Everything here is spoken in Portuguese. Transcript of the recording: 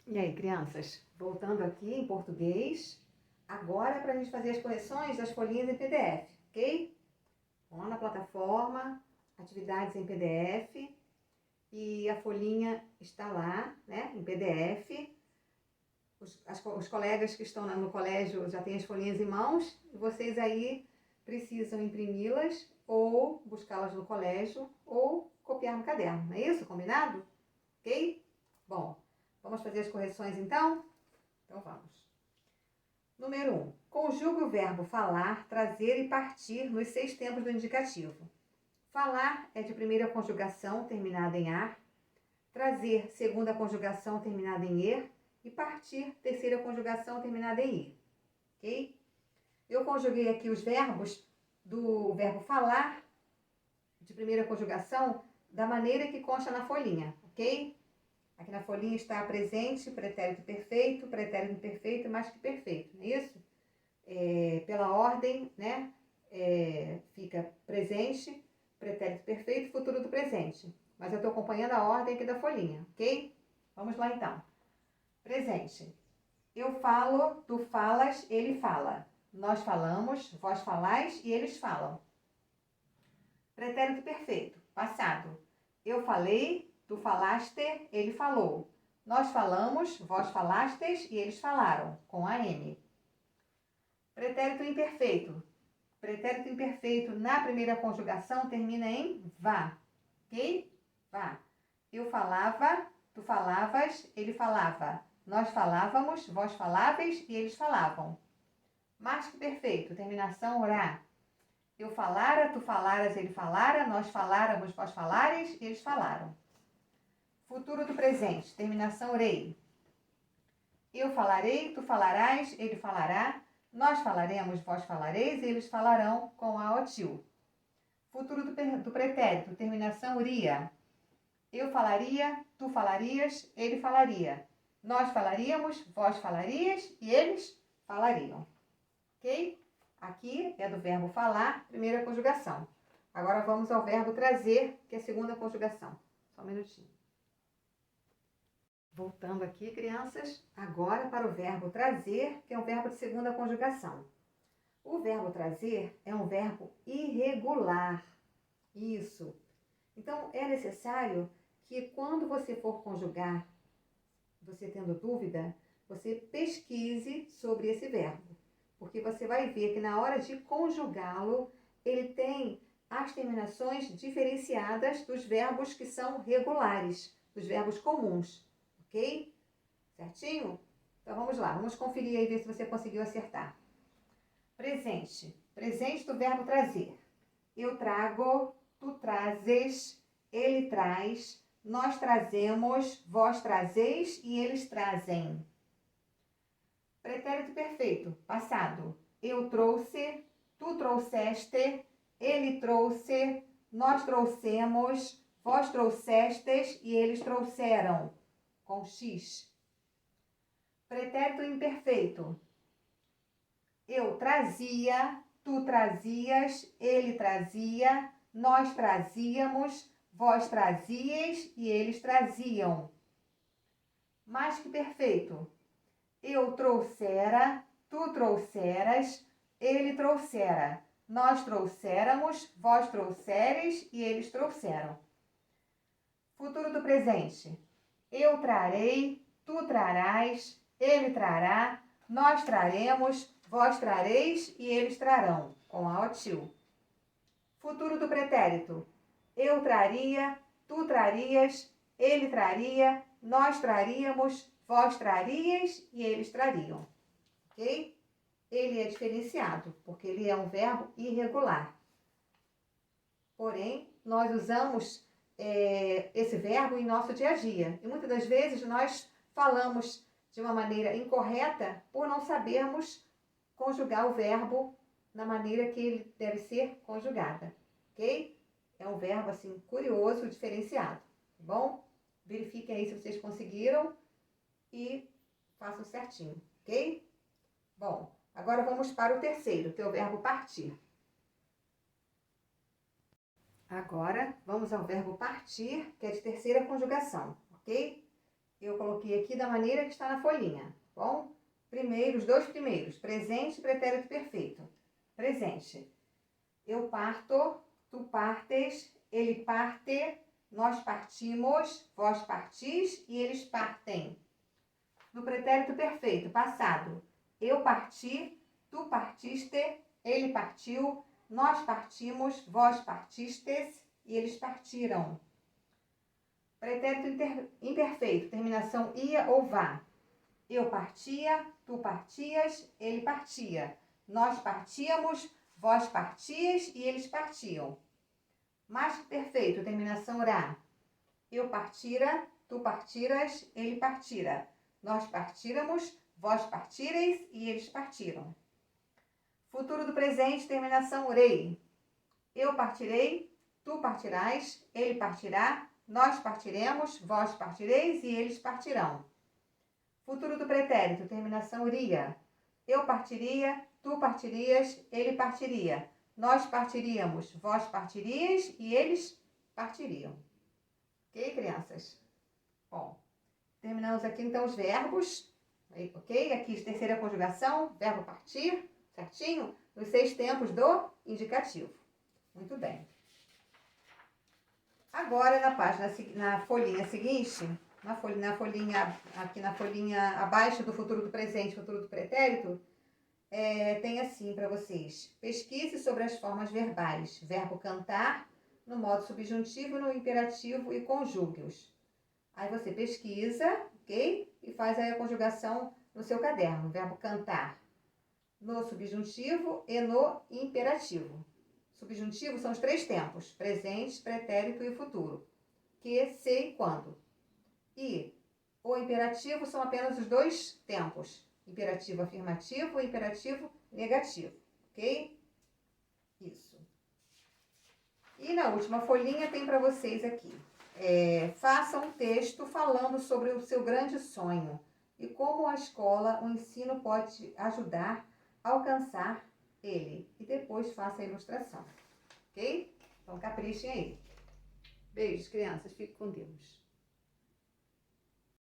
E aí, crianças? Voltando aqui em português, agora é para a gente fazer as correções das folhinhas em PDF, ok? Vamos lá na plataforma, atividades em PDF, e a folhinha está lá, né, em PDF. Os colegas que estão no colégio já têm as folhinhas em mãos, e vocês aí precisam imprimi-las ou buscá-las no colégio ou copiar no caderno, não é isso? Combinado? Ok? Bom, vamos fazer as correções então? Então vamos. Número 1. Conjugue o verbo falar, trazer e partir nos 6 tempos do indicativo. Falar é de primeira conjugação terminada em ar, trazer, segunda conjugação terminada em er, e partir, terceira conjugação terminada em ir. Ok? Eu conjuguei aqui os verbos do verbo falar, de primeira conjugação, da maneira que consta na folhinha, ok? Aqui na folhinha está presente, pretérito imperfeito e mais que perfeito, não é isso? Pela ordem, né? Fica presente, pretérito perfeito, futuro do presente. Mas eu estou acompanhando a ordem aqui da folhinha, ok? Vamos lá então. Presente. Eu falo, tu falas, ele fala. Nós falamos, vós falais e eles falam. Pretérito perfeito. Passado. Eu falei, tu falaste, ele falou. Nós falamos, vós falastes e eles falaram, com a M. Pretérito imperfeito. Pretérito imperfeito na primeira conjugação termina em vá. Ok? Vá. Eu falava, tu falavas, ele falava. Nós falávamos, vós faláveis e eles falavam. Mais que perfeito. Terminação rá. Eu falara, tu falaras, ele falara. Nós faláramos, vós falares e eles falaram. Futuro do presente. Terminação rei. Eu falarei, tu falarás, ele falará. Nós falaremos, vós falareis e eles falarão, com a otil. Futuro do pretérito. Terminação ria. Eu falaria, tu falarias, ele falaria. Nós falaríamos, vós falarias e eles falariam. Ok? Aqui é do verbo falar, primeira conjugação. Agora vamos ao verbo trazer, que é a segunda conjugação. Só um minutinho. Voltando aqui, crianças, agora para o verbo trazer, que é um verbo de segunda conjugação. O verbo trazer é um verbo irregular. Isso. Então, é necessário que quando você for conjugar, você tendo dúvida, você pesquise sobre esse verbo. Porque você vai ver que na hora de conjugá-lo, ele tem as terminações diferenciadas dos verbos que são regulares, dos verbos comuns. Ok? Certinho? Então vamos lá, vamos conferir aí, ver se você conseguiu acertar. Presente. Presente do verbo trazer. Eu trago, tu trazes, ele traz, nós trazemos, vós trazeis e eles trazem. Pretérito perfeito, passado. Eu trouxe, tu trouxeste, ele trouxe, nós trouxemos, vós trouxestes e eles trouxeram, com X. Pretérito imperfeito. Eu trazia, tu trazias, ele trazia, nós trazíamos, vós trazias e eles traziam. Mais que perfeito. Eu trouxera, tu trouxeras, ele trouxera. Nós trouxéramos, vós trouxeres e eles trouxeram. Futuro do presente. Eu trarei, tu trarás, ele trará, nós traremos, vós trareis e eles trarão, com a otil. Futuro do pretérito. Eu traria, tu trarias, ele traria, nós traríamos, vós trarias e eles trariam. Ok? Ele é diferenciado, porque ele é um verbo irregular. Porém, nós usamos esse verbo em nosso dia a dia. E muitas das vezes nós falamos de uma maneira incorreta por não sabermos conjugar o verbo na maneira que ele deve ser conjugada. Ok? É um verbo assim curioso, diferenciado. Tá bom? Verifiquem aí se vocês conseguiram e façam certinho, ok? Bom, agora vamos para o terceiro, que é o verbo partir. Agora, vamos ao verbo partir, que é de terceira conjugação, ok? eu coloquei aqui da maneira que está na folhinha, tá bom? Primeiro, os dois primeiros, presente e pretérito perfeito. Presente. Eu parto, tu partes, ele parte, nós partimos, vós partis e eles partem. No pretérito perfeito, passado. Eu parti, tu partiste, ele partiu, nós partimos, vós partistes e eles partiram. Pretérito imperfeito, terminação ia ou vá. Eu partia, tu partias, ele partia. Nós partíamos, vós partias e eles partiam. Mais perfeito, terminação rá. Eu partira, tu partiras, ele partira. Nós partíramos, vós partireis e eles partiram. Futuro do presente, terminação rei. Eu partirei, tu partirás, ele partirá, nós partiremos, vós partireis e eles partirão. Futuro do pretérito, terminação ria. Eu partiria, tu partirias, ele partiria. Nós partiríamos, vós partirias e eles partiriam. Ok, crianças? Bom, terminamos aqui então os verbos. Ok? Aqui terceira conjugação, verbo partir, certinho? Nos 6 tempos do indicativo. Muito bem. Agora na folhinha seguinte, aqui na folhinha abaixo do futuro do presente, futuro do pretérito, tem assim para vocês. Pesquise sobre as formas verbais. Verbo cantar, no modo subjuntivo, no imperativo e conjugue-os. Aí você pesquisa, ok? E faz aí a conjugação no seu caderno. Verbo cantar no subjuntivo e no imperativo. Subjuntivo são os 3 tempos, presente, pretérito e futuro. Que, se e quando. E o imperativo são apenas os 2 tempos. Imperativo afirmativo e imperativo negativo. Ok? Isso. E na última folhinha tem para vocês aqui. Faça um texto falando sobre o seu grande sonho e como a escola, o ensino pode ajudar a alcançar ele. E depois faça a ilustração. Ok? Então caprichem aí. Beijos, crianças. Fiquem com Deus.